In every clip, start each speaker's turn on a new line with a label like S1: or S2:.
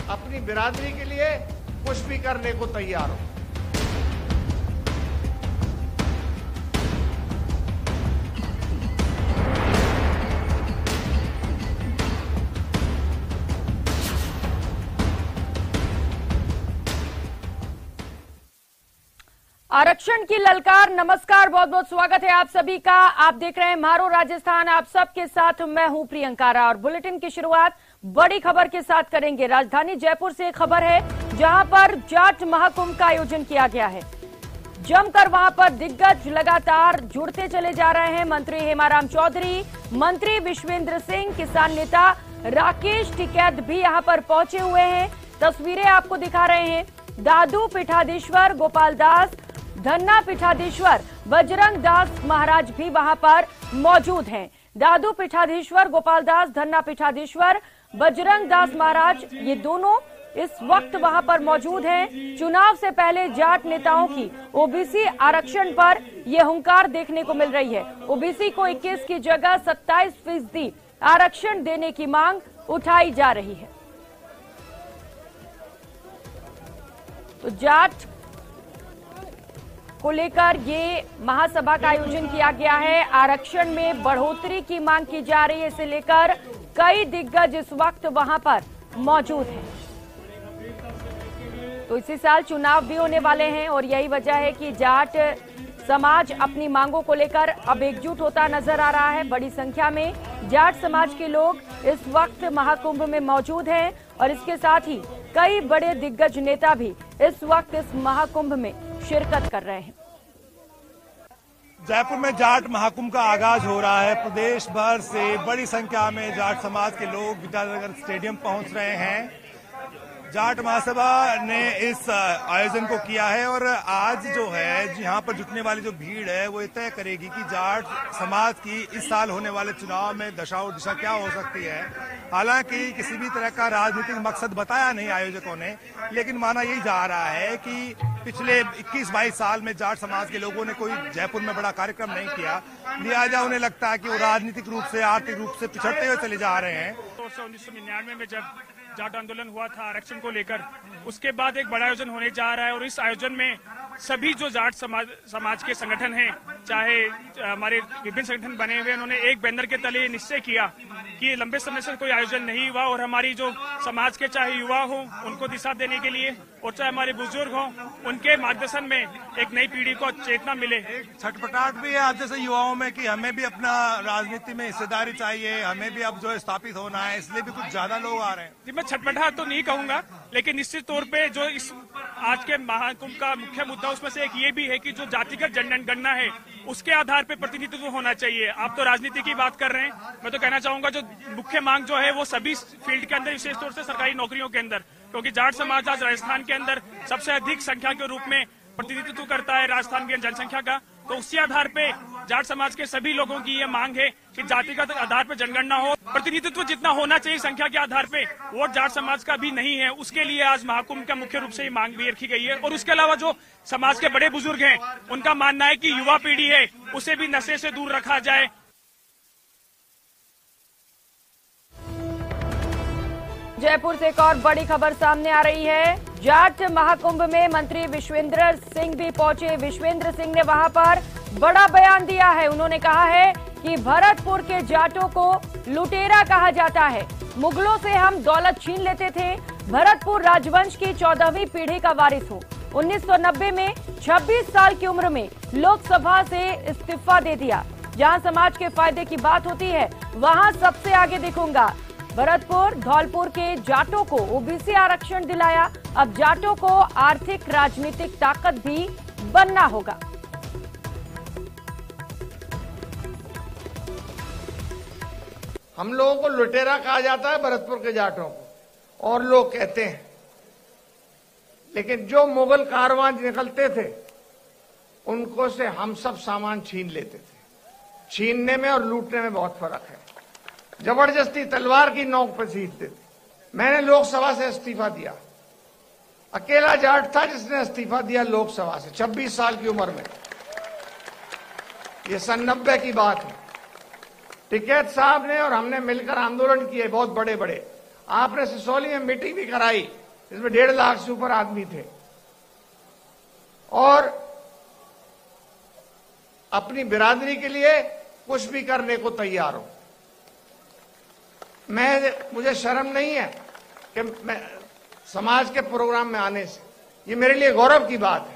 S1: अपनी बिरादरी के लिए कुछ भी करने को तैयार हो।
S2: आरक्षण की ललकार। नमस्कार, बहुत बहुत स्वागत है आप सभी का। आप देख रहे हैं मारो राजस्थान। आप सबके साथ मैं हूं प्रियंका और बुलेटिन की शुरुआत बड़ी खबर के साथ करेंगे। राजधानी जयपुर से खबर है जहां पर जाट महाकुंभ का आयोजन किया गया है। जमकर वहां पर दिग्गज लगातार जुड़ते चले जा रहे हैं। मंत्री हेमाराम चौधरी, मंत्री विश्वेंद्र सिंह, किसान नेता राकेश टिकैत भी यहां पर पहुंचे हुए हैं। तस्वीरें आपको दिखा रहे हैं। दादू पीठाधीश्वर गोपाल दास, धन्ना पीठाधीश्वर बजरंग दास महाराज भी वहां पर मौजूद हैं। दादू पीठाधीश्वर गोपाल दास, धन्ना पीठाधीश्वर बजरंग दास महाराज, ये दोनों इस वक्त वहां पर मौजूद हैं। चुनाव से पहले जाट नेताओं की ओबीसी आरक्षण पर यह हुंकार देखने को मिल रही है। ओबीसी को 21 की जगह 27% आरक्षण देने की मांग उठाई जा रही है। तो जाट को लेकर ये महासभा का आयोजन किया गया है। आरक्षण में बढ़ोतरी की मांग की जा रही है। इसे लेकर कई दिग्गज इस वक्त वहां पर मौजूद हैं। तो इसी साल चुनाव भी होने वाले हैं और यही वजह है कि जाट समाज अपनी मांगों को लेकर अब एकजुट होता नजर आ रहा है। बड़ी संख्या में जाट समाज के लोग इस वक्त महाकुंभ में मौजूद हैं और इसके साथ ही कई बड़े दिग्गज नेता भी इस वक्त इस महाकुंभ में शिरकत कर रहे हैं।
S3: जयपुर में जाट महाकुंभ का आगाज हो रहा है। प्रदेश भर से बड़ी संख्या में जाट समाज के लोग विद्यानगर स्टेडियम पहुंच रहे हैं। जाट महासभा ने इस आयोजन को किया है और आज जो है यहाँ पर जुटने वाली जो भीड़ है वो तय करेगी कि जाट समाज की इस साल होने वाले चुनाव में दशा और दिशा क्या हो सकती है। हालांकि किसी भी तरह का राजनीतिक मकसद बताया नहीं आयोजकों ने, लेकिन माना यही जा रहा है कि पिछले 21-22 साल में जाट समाज के लोगों ने कोई जयपुर में बड़ा कार्यक्रम नहीं किया, लिहाजा उन्हें लगता है कि वो राजनीतिक रूप से, आर्थिक रूप से पिछड़ते हुए चले जा रहे हैं।
S4: 1999 में जब जाट आंदोलन हुआ था आरक्षण को लेकर, उसके बाद एक बड़ा आयोजन होने जा रहा है और इस आयोजन में सभी जो जाट समाज के संगठन हैं, चाहे हमारे विभिन्न संगठन बने हुए, उन्होंने एक बैनर के तले ये निश्चय किया कि लंबे समय से कोई आयोजन नहीं हुआ और हमारी जो समाज के चाहे युवा हो उनको दिशा देने के लिए और चाहे हमारे बुजुर्ग हो उनके मार्गदर्शन में एक नई पीढ़ी को चेतना मिले।
S3: छटपटाहट भी है आज जैसे युवाओं में कि हमें भी अपना राजनीति में हिस्सेदारी चाहिए, हमें भी अब जो है स्थापित होना है, इसलिए भी कुछ ज्यादा लोग आ रहे हैं।
S4: जी, मैं छटपटाहट तो नहीं कहूंगा, लेकिन निश्चित तौर पे जो इस आज के महाकुंभ का मुख्य मुद्दा उसमें से एक ये भी है कि जो जातिगत जनगणना है उसके आधार पे प्रतिनिधित्व होना चाहिए। आप तो राजनीति की बात कर रहे हैं, मैं तो कहना चाहूंगा जो मुख्य मांग जो है वो सभी फील्ड के अंदर, विशेष तौर से सरकारी नौकरियों के अंदर, क्योंकि जाट समाज आज राजस्थान के अंदर सबसे अधिक संख्या के रूप में प्रतिनिधित्व करता है राजस्थान की जनसंख्या का। तो उसी आधार पे जाट समाज के सभी लोगों की ये मांग है कि जातिगत आधार पर जनगणना हो। प्रतिनिधित्व जितना होना चाहिए संख्या के आधार पे, वो जाट समाज का भी नहीं है। उसके लिए आज महाकुंभ का मुख्य रूप से ये मांग भी रखी गई है। और उसके अलावा जो समाज के बड़े बुजुर्ग हैं उनका मानना है कि युवा पीढ़ी है उसे भी नशे से दूर रखा जाए।
S2: जयपुर से एक और बड़ी खबर सामने आ रही है। जाट महाकुंभ में मंत्री विश्वेंद्र सिंह भी पहुंचे। विश्वेंद्र सिंह ने वहां पर बड़ा बयान दिया है। उन्होंने कहा है कि भरतपुर के जाटों को लुटेरा कहा जाता है। मुगलों से हम दौलत छीन लेते थे। भरतपुर राजवंश की 14वीं पीढ़ी का वारिस हूं। 1990 में 26 साल की उम्र में लोकसभा से इस्तीफा दे दिया। जहां समाज के फायदे की बात होती है वहां सबसे आगे दिखूंगा। भरतपुर धौलपुर के जाटों को ओबीसी आरक्षण दिलाया। अब जाटों को आर्थिक राजनीतिक ताकत भी बनना होगा।
S1: हम लोगों को लुटेरा कहा जाता है भरतपुर के जाटों को, और लोग कहते हैं, लेकिन जो मुगल कारवां निकलते थे उनको से हम सब सामान छीन लेते थे। छीनने में और लूटने में बहुत फर्क है। जबरदस्ती तलवार की नोक पर सीखते थे। मैंने लोकसभा से इस्तीफा दिया। अकेला जाट था जिसने इस्तीफा दिया लोकसभा से 26 साल की उम्र में। ये सन 90 की बात है। टिकैत साहब ने और हमने मिलकर आंदोलन किए बहुत बड़े बड़े, आपने सिसौली में मीटिंग भी कराई, इसमें 1.5 लाख से ऊपर आदमी थे और अपनी बिरादरी के लिए कुछ भी करने को तैयार हो। मुझे शर्म नहीं है कि मैं समाज के प्रोग्राम में आने से, ये मेरे लिए गौरव की बात है।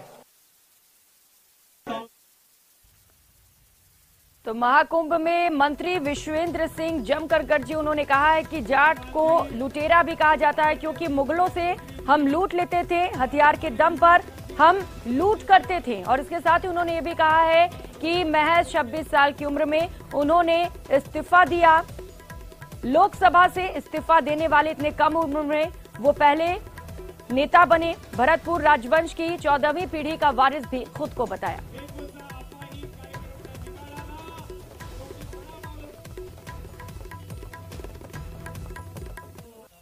S2: तो महाकुंभ में मंत्री विश्वेंद्र सिंह जमकर गरजे। उन्होंने कहा है कि जाट को लुटेरा भी कहा जाता है क्योंकि मुगलों से हम लूट लेते थे, हथियार के दम पर हम लूट करते थे। और इसके साथ ही उन्होंने ये भी कहा है कि महज 26 साल की उम्र में उन्होंने इस्तीफा दिया। लोकसभा से इस्तीफा देने वाले इतने कम उम्र में वो पहले नेता बने। भरतपुर राजवंश की 14वीं पीढ़ी का वारिस भी खुद को बताया।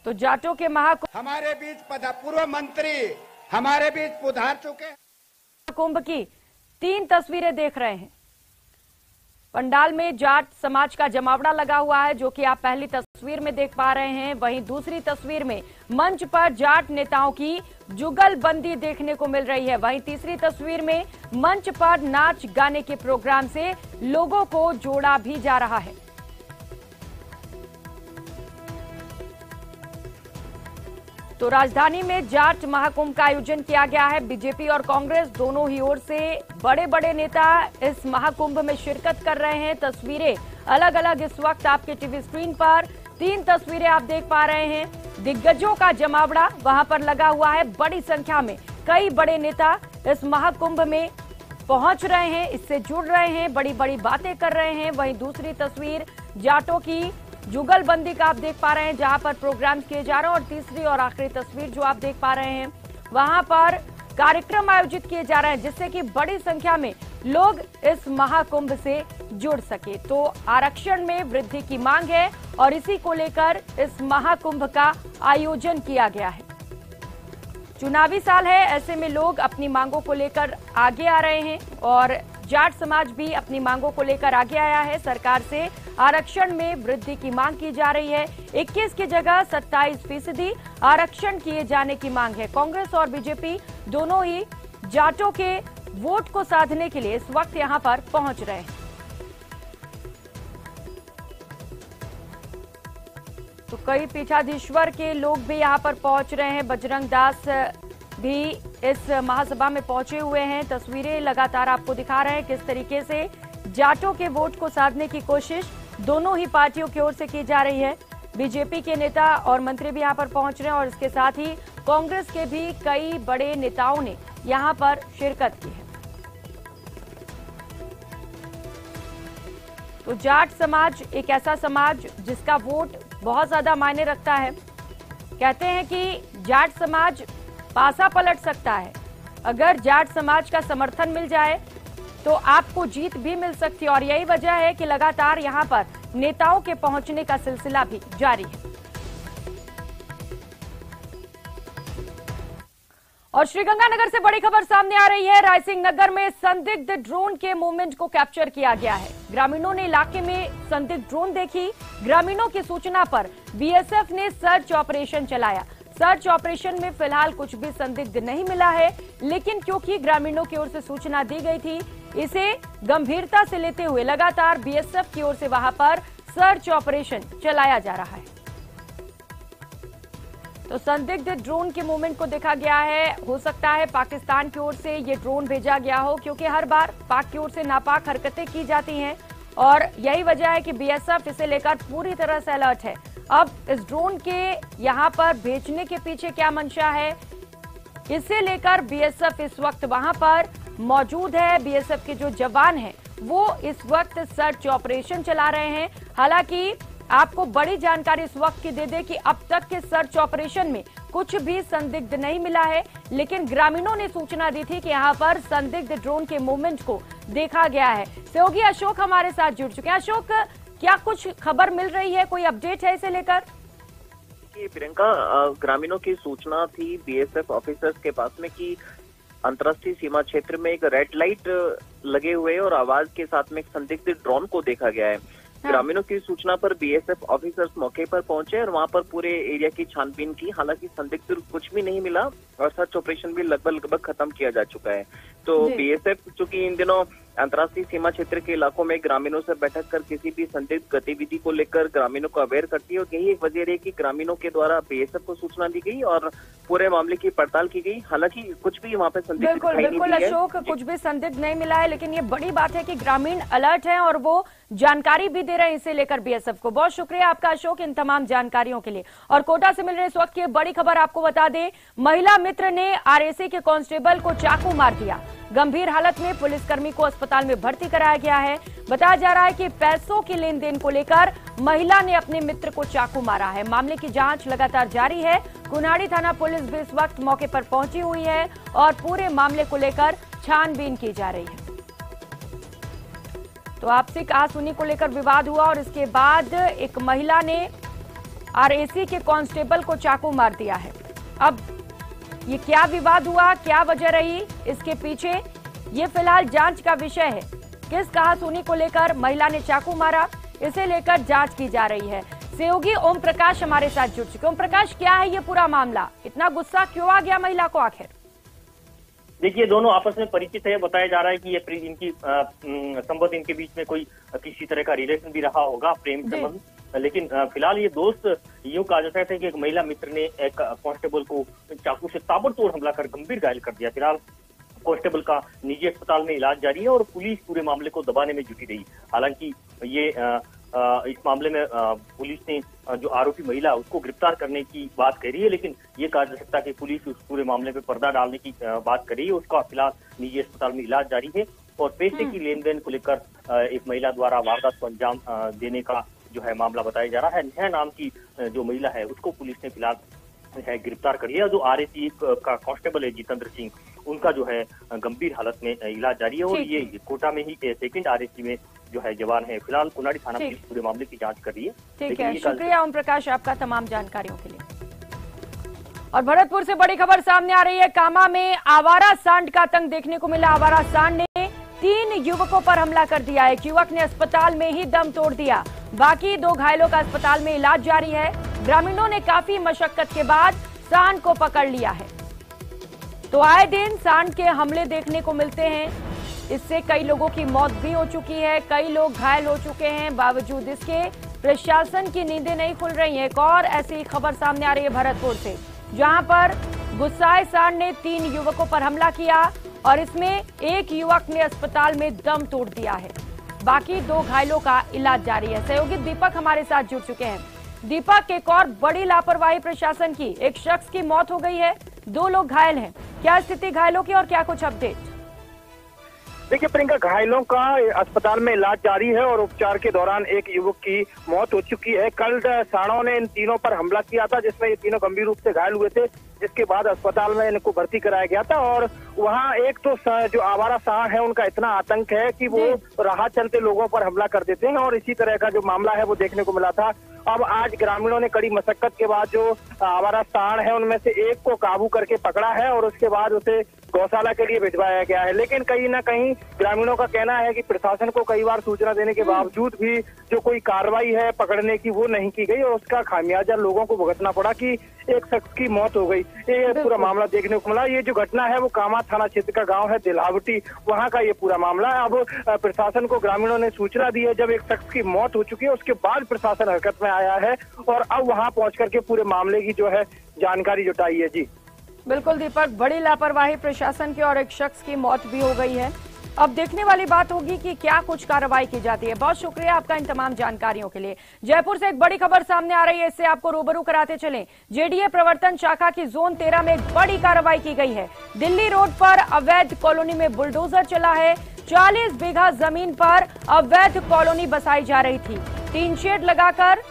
S2: तो जाटों के महाकुंभ,
S5: हमारे बीच पूर्व मंत्री हमारे बीच पधार चुके।
S2: कुंभ की 3 तस्वीरें देख रहे हैं। पंडाल में जाट समाज का जमावड़ा लगा हुआ है, जो कि आप पहली तस्वीर में देख पा रहे हैं। वहीं दूसरी तस्वीर में मंच पर जाट नेताओं की जुगलबंदी देखने को मिल रही है। वहीं तीसरी तस्वीर में मंच पर नाच गाने के प्रोग्राम से लोगों को जोड़ा भी जा रहा है। तो राजधानी में जाट महाकुंभ का आयोजन किया गया है। बीजेपी और कांग्रेस दोनों ही ओर से बड़े बड़े नेता इस महाकुंभ में शिरकत कर रहे हैं। तस्वीरें अलग अलग इस वक्त आपके टीवी स्क्रीन पर 3 तस्वीरें आप देख पा रहे हैं। दिग्गजों का जमावड़ा वहां पर लगा हुआ है। बड़ी संख्या में कई बड़े नेता इस महाकुंभ में पहुंच रहे हैं, इससे जुड़ रहे हैं, बड़ी बड़ी बातें कर रहे हैं। वहीं दूसरी तस्वीर जाटों की जुगलबंदी का आप देख पा रहे हैं, जहां पर प्रोग्राम किए जा रहे हैं। और तीसरी और आखिरी तस्वीर जो आप देख पा रहे हैं, वहां पर कार्यक्रम आयोजित किए जा रहे हैं, जिससे कि बड़ी संख्या में लोग इस महाकुंभ से जुड़ सके। तो आरक्षण में वृद्धि की मांग है और इसी को लेकर इस महाकुंभ का आयोजन किया गया है। चुनावी साल है, ऐसे में लोग अपनी मांगों को लेकर आगे आ रहे हैं और जाट समाज भी अपनी मांगों को लेकर आगे आया है। सरकार से आरक्षण में वृद्धि की मांग की जा रही है। 21 की जगह 27% आरक्षण किए जाने की मांग है। कांग्रेस और बीजेपी दोनों ही जाटों के वोट को साधने के लिए इस वक्त यहां पर पहुंच रहे हैं। तो कई पीठाधीश्वर के लोग भी यहां पर पहुंच रहे हैं। बजरंग दास भी इस महासभा में पहुंचे हुए हैं। तस्वीरें लगातार आपको दिखा रहे हैं किस तरीके से जाटों के वोट को साधने की कोशिश दोनों ही पार्टियों की ओर से की जा रही है। बीजेपी के नेता और मंत्री भी यहां पर पहुंच रहे हैं और इसके साथ ही कांग्रेस के भी कई बड़े नेताओं ने यहां पर शिरकत की है। तो जाट समाज एक ऐसा समाज जिसका वोट बहुत ज्यादा मायने रखता है। कहते हैं कि जाट समाज पासा पलट सकता है। अगर जाट समाज का समर्थन मिल जाए तो आपको जीत भी मिल सकती है और यही वजह है कि लगातार यहां पर नेताओं के पहुंचने का सिलसिला भी जारी है। और श्रीगंगानगर से बड़ी खबर सामने आ रही है। रायसिंह नगर में संदिग्ध ड्रोन के मूवमेंट को कैप्चर किया गया है। ग्रामीणों ने इलाके में संदिग्ध ड्रोन देखी। ग्रामीणों की सूचना पर बीएसएफ ने सर्च ऑपरेशन चलाया। सर्च ऑपरेशन में फिलहाल कुछ भी संदिग्ध नहीं मिला है, लेकिन क्योंकि ग्रामीणों की ओर से सूचना दी गई थी, इसे गंभीरता से लेते हुए लगातार बीएसएफ की ओर से वहां पर सर्च ऑपरेशन चलाया जा रहा है। तो संदिग्ध ड्रोन के मूवमेंट को देखा गया है। हो सकता है पाकिस्तान की ओर से ये ड्रोन भेजा गया हो, क्योंकि हर बार पाक की ओर से नापाक हरकतें की जाती हैं और यही वजह है कि बीएसएफ इसे लेकर पूरी तरह से अलर्ट है। अब इस ड्रोन के यहां पर भेजने के पीछे क्या मंशा है, इसे लेकर बीएसएफ इस वक्त वहां पर मौजूद है। बीएसएफ के जो जवान हैं वो इस वक्त सर्च ऑपरेशन चला रहे हैं। हालांकि आपको बड़ी जानकारी इस वक्त की दे दे कि अब तक के सर्च ऑपरेशन में कुछ भी संदिग्ध नहीं मिला है, लेकिन ग्रामीणों ने सूचना दी थी कि यहां पर संदिग्ध ड्रोन के मूवमेंट को देखा गया है। सहयोगी अशोक हमारे साथ जुड़ चुके हैं। अशोक, क्या कुछ खबर मिल रही है, कोई अपडेट है इसे लेकर?
S6: प्रियंका, ग्रामीणों की सूचना थी बीएसएफ ऑफिसर्स के पास में कि अंतर्राष्ट्रीय सीमा क्षेत्र में एक रेड लाइट लगे हुए और आवाज के साथ में एक संदिग्ध ड्रोन को देखा गया है। ग्रामीणों की सूचना पर बीएसएफ ऑफिसर्स मौके पर पहुंचे और वहां पर पूरे एरिया की छानबीन की। हालांकि संदिग्ध कुछ भी नहीं मिला और सर्च ऑपरेशन भी लगभग खत्म किया जा चुका है। तो बीएसएफ चूंकि इन दिनों अंतर्राष्ट्रीय सीमा क्षेत्र के इलाकों में ग्रामीणों से बैठक कर किसी भी संदिग्ध गतिविधि को लेकर ग्रामीणों को अवेयर करती है और यही एक वजह रही कि ग्रामीणों के द्वारा बीएसएफ को सूचना दी गई और पूरे मामले की पड़ताल की गई। हालांकि कुछ भी वहां पे संदिग्ध
S2: बिल्कुल अशोक, कुछ भी संदिग्ध नहीं मिला है, लेकिन ये बड़ी बात है कि ग्रामीण अलर्ट हैं और वो जानकारी भी दे रहे हैं इसे लेकर बीएसएफ को। बहुत शुक्रिया आपका अशोक इन तमाम जानकारियों के लिए। और कोटा से मिल रही इस वक्त की बड़ी खबर आपको बता दें, महिला मित्र ने आरएसी के कांस्टेबल को चाकू मार दिया। गंभीर हालत में पुलिसकर्मी को अस्पताल में भर्ती कराया गया है। बताया जा रहा है कि पैसों की लेन देन को लेकर महिला ने अपने मित्र को चाकू मारा है। मामले की जांच लगातार जारी है। कुन्हाड़ी थाना पुलिस भी इस वक्त मौके पर पहुंची हुई है और पूरे मामले को लेकर छानबीन की जा रही है। तो आपसी कहासुनी को लेकर विवाद हुआ और इसके बाद एक महिला ने आरएसी के कांस्टेबल को चाकू मार दिया है। अब ये क्या विवाद हुआ, क्या वजह रही इसके पीछे, ये फिलहाल जांच का विषय है। किस कहासुनी को लेकर महिला ने चाकू मारा, इसे लेकर जांच की जा रही है। सहयोगी ओम प्रकाश हमारे साथ जुड़ चुके। ओम प्रकाश, क्या है ये पूरा मामला, इतना गुस्सा क्यों आ गया महिला को आखिर?
S7: देखिए, दोनों आपस में परिचित है। बताया जा रहा है कि ये इनकी संबंध, इनके बीच में कोई किसी तरह का रिलेशन भी रहा होगा, प्रेम संबंध। लेकिन फिलहाल ये दोस्त यूं कहा जा सकता है कि एक महिला मित्र ने एक कांस्टेबल को चाकू से ताबड़तोड़ हमला कर गंभीर घायल कर दिया। फिलहाल कांस्टेबल का निजी अस्पताल में इलाज जारी है और पुलिस पूरे मामले को दबाने में जुटी रही। हालांकि ये इस मामले में पुलिस ने जो आरोपी महिला उसको गिरफ्तार करने की बात कह रही है, लेकिन ये कहा जा सकता है कि पुलिस उस पूरे मामले पे पर्दा डालने की बात कर रही है। उसका फिलहाल निजी अस्पताल में इलाज जारी है और पैसे की लेन देन को लेकर एक महिला द्वारा वारदात को अंजाम देने का जो है मामला बताया जा रहा है। नेहा नाम की जो महिला है उसको पुलिस ने फिलहाल है गिरफ्तार कर लिया। जो आरएसी का कांस्टेबल है जितेंद्र सिंह, उनका जो है गंभीर हालत में इलाज जारी है और ये कोटा में ही सेकंड आरएसी में जो है जवान है। फिलहाल कुन्हाड़ी थाना पुलिस पूरे मामले की जांच कर रही है।
S2: ठीक है, शुक्रिया ओम प्रकाश आपका तमाम जानकारियों के लिए। और भरतपुर से बड़ी खबर सामने आ रही है। कामा में आवारा सांड का आतंक देखने को मिला। आवारा सांड ने 3 युवकों पर हमला कर दिया। एक युवक ने अस्पताल में ही दम तोड़ दिया, बाकी 2 घायलों का अस्पताल में इलाज जारी है। ग्रामीणों ने काफी मशक्कत के बाद सांड को पकड़ लिया है। तो आए दिन सांड के हमले देखने को मिलते हैं, इससे कई लोगों की मौत भी हो चुकी है, कई लोग घायल हो चुके हैं। बावजूद इसके प्रशासन की नींदें नहीं खुल रही हैं। एक और ऐसी खबर सामने आ रही है भरतपुर से, जहां पर गुस्साए सांड ने 3 युवकों पर हमला किया और इसमें एक युवक ने अस्पताल में दम तोड़ दिया है, बाकी 2 घायलों का इलाज जारी है। सहयोगी दीपक हमारे साथ जुड़ चुके हैं। दीपक, एक और बड़ी लापरवाही प्रशासन की, एक शख्स की मौत हो गई है, 2 लोग घायल हैं। क्या स्थिति घायलों की और क्या कुछ अपडेट?
S8: देखिए प्रियंका, घायलों का अस्पताल में इलाज जारी है और उपचार के दौरान एक युवक की मौत हो चुकी है। कल सांडों ने इन तीनों पर हमला किया था, जिसमें ये तीनों गंभीर रूप से घायल हुए थे, जिसके बाद अस्पताल में इनको भर्ती कराया गया था। और वहाँ एक तो जो आवारा सांड है उनका इतना आतंक है कि वो राह चलते लोगों पर हमला कर देते हैं और इसी तरह का जो मामला है वो देखने को मिला था। अब आज ग्रामीणों ने कड़ी मशक्कत के बाद जो आवारा सांड है उनमें से एक को काबू करके पकड़ा है और उसके बाद उसे गौशाला के लिए भिजवाया गया है। लेकिन कहीं ना कहीं ग्रामीणों का कहना है कि प्रशासन को कई बार सूचना देने के बावजूद भी जो कोई कार्रवाई है पकड़ने की वो नहीं की गई और उसका खामियाजा लोगों को भुगतना पड़ा कि एक शख्स की मौत हो गई। ये पूरा मामला देखने को मिला। ये जो घटना है वो कामा थाना क्षेत्र का गांव है दिलावटी, वहां का ये पूरा मामला है। अब प्रशासन को ग्रामीणों ने सूचना दी है, जब एक शख्स की मौत हो चुकी है उसके बाद प्रशासन हरकत में आया है और अब वहां पहुंच करके पूरे मामले की जो है जानकारी जुटाई है। जी
S2: बिल्कुल दीपक, बड़ी लापरवाही प्रशासन की और एक शख्स की मौत भी हो गई है। अब देखने वाली बात होगी कि क्या कुछ कार्रवाई की जाती है। बहुत शुक्रिया आपका इन तमाम जानकारियों के लिए। जयपुर से एक बड़ी खबर सामने आ रही है, इससे आपको रूबरू कराते चलें। जेडीए प्रवर्तन शाखा की जोन 13 में एक बड़ी कार्रवाई की गई है। दिल्ली रोड पर अवैध कॉलोनी में बुलडोजर चला है। 40 बीघा जमीन पर अवैध कॉलोनी बसाई जा रही थी। 3 शेड लगाकर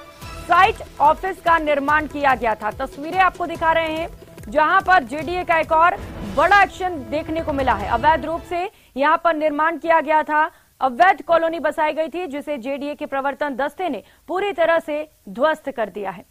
S2: साइट ऑफिस का निर्माण किया गया था। तस्वीरें आपको दिखा रहे हैं, जहां पर जेडीए का एक और बड़ा एक्शन देखने को मिला है। अवैध रूप से यहां पर निर्माण किया गया था, अवैध कॉलोनी बसाई गई थी, जिसे जेडीए के प्रवर्तन दस्ते ने पूरी तरह से ध्वस्त कर दिया है।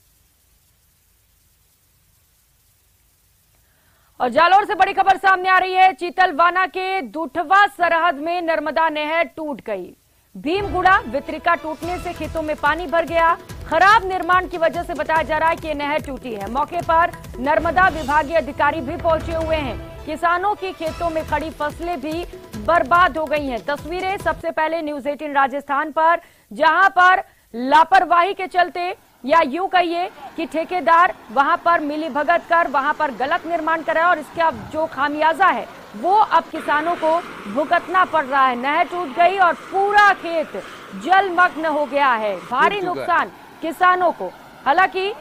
S2: और जालौर से बड़ी खबर सामने आ रही है। चीतलवाना के दूठवा सरहद में नर्मदा नहर टूट गई। भीमगुड़ा वितरिका टूटने से खेतों में पानी भर गया। खराब निर्माण की वजह से बताया जा रहा है कि नहर टूटी है। मौके पर नर्मदा विभागीय अधिकारी भी पहुंचे हुए हैं। किसानों की खेतों में खड़ी फसलें भी बर्बाद हो गई हैं। तस्वीरें सबसे पहले न्यूज 18 राजस्थान पर, जहां पर लापरवाही के चलते या यूं कहिए कि ठेकेदार वहां पर मिलीभगत कर वहां पर गलत निर्माण कर रहा है और इसका जो खामियाजा है वो अब किसानों को भुगतना पड़ रहा है। नहर टूट गई और पूरा खेत जलमग्न हो गया है। भारी नुकसान किसानों को। हालांकि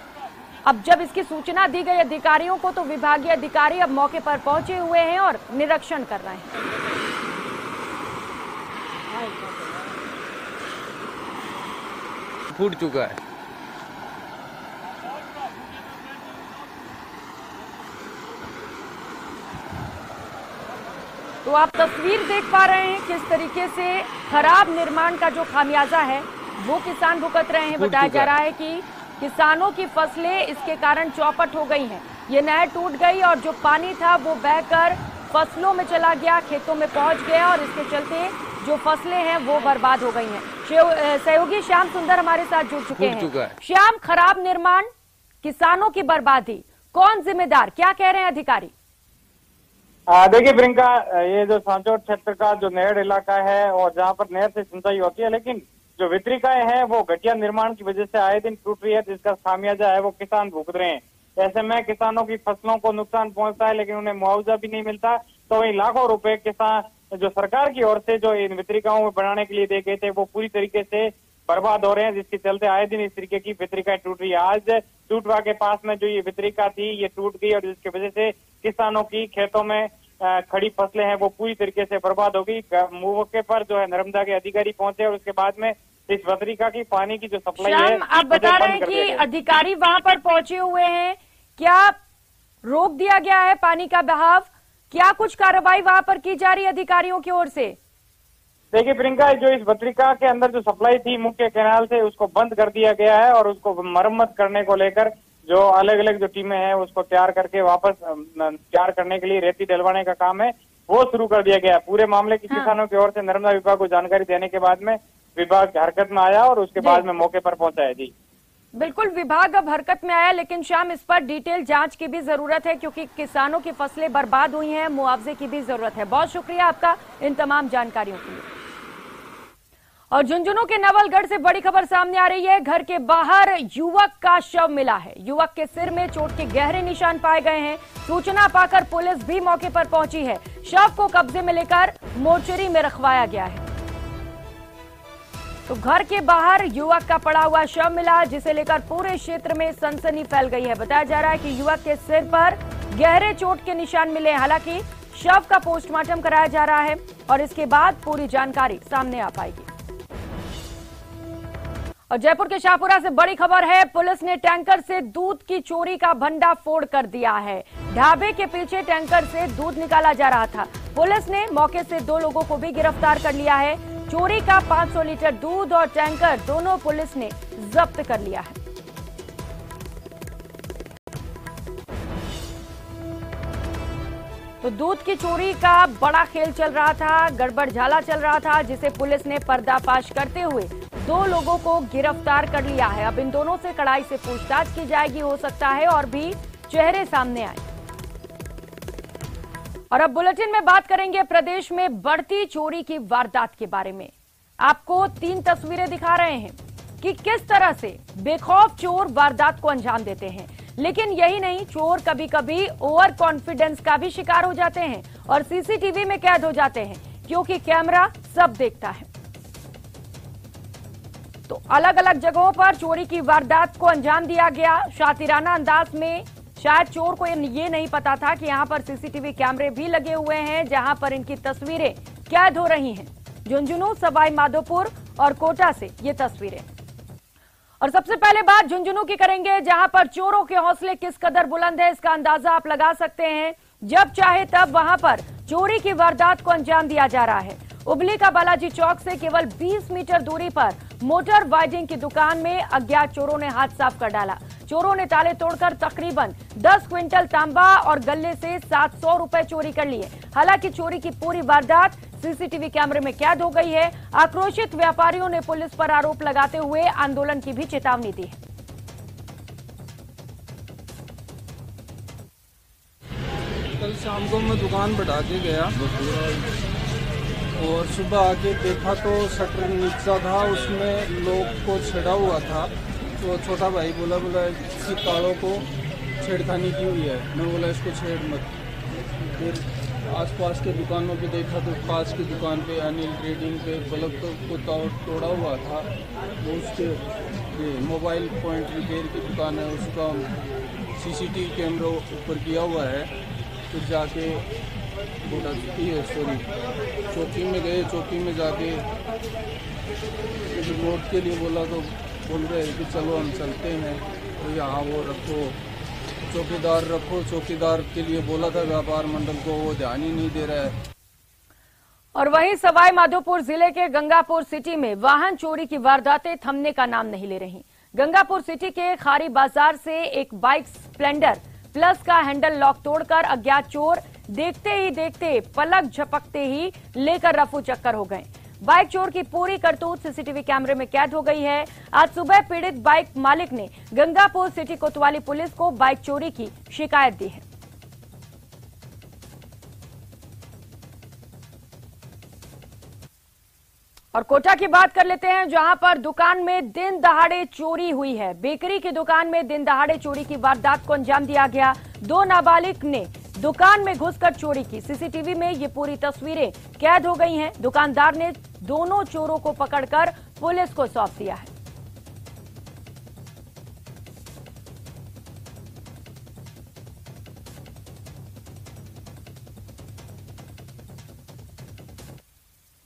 S2: अब जब इसकी सूचना दी गई अधिकारियों को तो विभागीय अधिकारी अब मौके पर पहुंचे हुए हैं और निरीक्षण कर रहे हैं।
S9: फूट चुका है।
S2: तो आप तस्वीर देख पा रहे हैं किस तरीके से खराब निर्माण का जो खामियाजा है वो किसान भुगत रहे हैं। बताया जा रहा है कि किसानों की फसलें इसके कारण चौपट हो गई हैं। ये नहर टूट गई और जो पानी था वो बहकर फसलों में चला गया, खेतों में पहुंच गया और इसके चलते जो फसलें हैं वो बर्बाद हो गई हैं। सहयोगी श्याम सुंदर हमारे साथ जुड़ चुके हैं। श्याम, खराब निर्माण, किसानों की बर्बादी, कौन जिम्मेदार, क्या कह रहे हैं अधिकारी?
S10: देखिए प्रियंका, ये जो सांचौर क्षेत्र का जो नहर इलाका है और जहाँ पर नहर से सिंचाई होती है, लेकिन जो वितरिकाएं हैं वो घटिया निर्माण की वजह से आए दिन टूट रही है, जिसका खामियाजा है वो किसान भुगत रहे हैं। ऐसे में किसानों की फसलों को नुकसान पहुंचता है लेकिन उन्हें मुआवजा भी नहीं मिलता। तो वही लाखों रुपए किसान जो सरकार की ओर से जो इन वितरिकाओं में बनाने के लिए दे गए थे वो पूरी तरीके से बर्बाद हो रहे हैं, जिसके चलते आए दिन इस तरीके की वितरिकाएं टूट रही है। आज टूटवा के पास में जो ये वितरिका थी ये टूट गई और जिसकी वजह से किसानों की खेतों में खड़ी फसलें हैं वो पूरी तरीके से बर्बाद हो गई। मौके पर जो है नर्मदा के अधिकारी पहुंचे और उसके बाद में इस वितरिका की पानी की जो सप्लाई है
S2: आप बता रहे हैं कि अधिकारी वहां पर पहुंचे हुए हैं, क्या रोक दिया गया है पानी का बहाव? क्या कुछ कार्रवाई वहां पर की जा रही है अधिकारियों की ओर से?
S10: देखिए प्रियंका, जो इस वितरिका के अंदर जो सप्लाई थी मुख्य कैनाल से उसको बंद कर दिया गया है और उसको मरम्मत करने को लेकर जो अलग अलग जो टीमें हैं उसको तैयार करके वापस तैयार करने के लिए रेती डलवाने का काम है वो शुरू कर दिया गया। पूरे मामले की किसानों की ओर से नर्मदा विभाग को जानकारी देने के बाद में विभाग हरकत में आया और उसके बाद में मौके पर पहुंचा है। जी
S2: बिल्कुल, विभाग अब हरकत में आया, लेकिन शाम इस पर डिटेल जांच की भी जरूरत है क्योंकि किसानों की फसलें बर्बाद हुई हैं, मुआवजे की भी जरूरत है। बहुत शुक्रिया आपका इन तमाम जानकारियों के लिए। और झुंझुनू के नवलगढ़ से बड़ी खबर सामने आ रही है। घर के बाहर युवक का शव मिला है। युवक के सिर में चोट के गहरे निशान पाए गए हैं। सूचना पाकर पुलिस भी मौके पर पहुंची है। शव को कब्जे में लेकर मोर्चरी में रखवाया गया है। तो घर के बाहर युवक का पड़ा हुआ शव मिला, जिसे लेकर पूरे क्षेत्र में सनसनी फैल गई है। बताया जा रहा है कि युवक के सिर पर गहरे चोट के निशान मिले। हालांकि शव का पोस्टमार्टम कराया जा रहा है और इसके बाद पूरी जानकारी सामने आ पाएगी। और जयपुर के शाहपुरा से बड़ी खबर है। पुलिस ने टैंकर से दूध की चोरी का भंडाफोड़ कर दिया है। ढाबे के पीछे टैंकर से दूध निकाला जा रहा था। पुलिस ने मौके से 2 लोगों को भी गिरफ्तार कर लिया है। चोरी का 500 लीटर दूध और टैंकर दोनों पुलिस ने जब्त कर लिया है। तो दूध की चोरी का बड़ा खेल चल रहा था, गड़बड़ झाला चल रहा था, जिसे पुलिस ने पर्दाफाश करते हुए 2 लोगों को गिरफ्तार कर लिया है। अब इन दोनों से कड़ाई से पूछताछ की जाएगी, हो सकता है और भी चेहरे सामने आए। और अब बुलेटिन में बात करेंगे प्रदेश में बढ़ती चोरी की वारदात के बारे में। आपको 3 तस्वीरें दिखा रहे हैं कि किस तरह से बेखौफ चोर वारदात को अंजाम देते हैं। लेकिन यही नहीं, चोर कभी कभी ओवर कॉन्फिडेंस का भी शिकार हो जाते हैं और सीसीटीवी में कैद हो जाते हैं क्योंकि कैमरा सब देखता है। तो अलग अलग जगहों पर चोरी की वारदात को अंजाम दिया गया शातिराना अंदाज में। शायद चोर को ये नहीं पता था कि यहां पर सीसीटीवी कैमरे भी लगे हुए हैं जहां पर इनकी तस्वीरें कैद हो रही हैं। झुंझुनू, सवाई माधोपुर और कोटा से ये तस्वीरें। और सबसे पहले बात झुंझुनू की करेंगे, जहां पर चोरों के हौसले किस कदर बुलंद है इसका अंदाजा आप लगा सकते हैं। जब चाहे तब वहां पर चोरी की वारदात को अंजाम दिया जा रहा है। उबली का बालाजी चौक से केवल 20 मीटर दूरी पर मोटर वाइडिंग की दुकान में अज्ञात चोरों ने हाथ साफ कर डाला। चोरों ने ताले तोड़कर तकरीबन 10 क्विंटल तांबा और गल्ले से 700 रुपए चोरी कर लिए। हालांकि चोरी की पूरी वारदात सीसीटीवी कैमरे में कैद हो गई है। आक्रोशित व्यापारियों ने पुलिस पर आरोप लगाते हुए आंदोलन की भी चेतावनी दी है।
S9: कल शाम को मैं दुकान बढ़ा के गया और सुबह आके देखा तो शटर नीचा था, उसमें लोग को छेड़ा हुआ था। तो छोटा भाई बोला इसकी तारों को छेड़खानी की हुई है। मैं बोला इसको छेड़ मत। फिर आसपास के दुकानों पे देखा तो पास की दुकान पे अनिल ट्रेडिंग पे बल्ब को तोड़ा हुआ था। वो उसके मोबाइल पॉइंट रिपेयर की दुकान है, उसका सीसीटीवी कैमरा ऊपर किया हुआ है। फिर जाके सॉरी चौकी में गए, चौकी में जाके रिपोर्ट के लिए बोला तो बोल रहे कि चलो हम चलते हैं। तो यहाँ वो रखो, चौकीदार रखो, चौकीदार के लिए बोला था व्यापार मंडल को, वो ध्यान ही नहीं दे रहा है।
S2: और वहीं सवाई माधोपुर जिले के गंगापुर सिटी में वाहन चोरी की वारदातें थमने का नाम नहीं ले रही। गंगापुर सिटी के खारी बाजार से एक बाइक स्प्लेंडर प्लस का हैंडल लॉक तोड़कर अज्ञात चोर देखते ही देखते पलक झपकते ही लेकर रफू चक्कर हो गए। बाइक चोर की पूरी करतूत सीसीटीवी कैमरे में कैद हो गई है। आज सुबह पीड़ित बाइक मालिक ने गंगापुर सिटी कोतवाली पुलिस को बाइक चोरी की शिकायत दी है। और कोटा की बात कर लेते हैं, जहां पर दुकान में दिन दहाड़े चोरी हुई है। बेकरी की दुकान में दिन दहाड़े चोरी की वारदात को अंजाम दिया गया। 2 नाबालिग ने दुकान में घुसकर चोरी की। सीसीटीवी में ये पूरी तस्वीरें कैद हो गई हैं। दुकानदार ने दोनों चोरों को पकड़कर पुलिस को सौंप दिया है।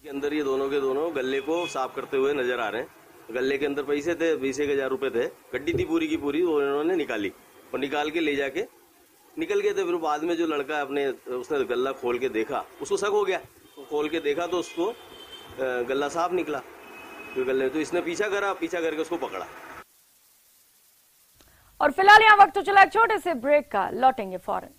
S11: अंदर ये दोनों के दोनों गल्ले को साफ करते हुए नजर आ रहे हैं। गल्ले के अंदर पैसे थे, 20,000 रुपए थे। गड्डी थी पूरी की पूरी, वो इन्होंने निकाली और निकाल के ले जाके निकल गए थे। फिर बाद में जो लड़का उसने गल्ला खोल के देखा, उसको शक हो गया। तो खोल के देखा तो उसको गल्ला साफ निकला तो गल्ले, तो इसने पीछा करके उसको पकड़ा।
S2: और फिलहाल यहाँ वक्त तो चला एक छोटे से ब्रेक का, लौटेंगे फौरन।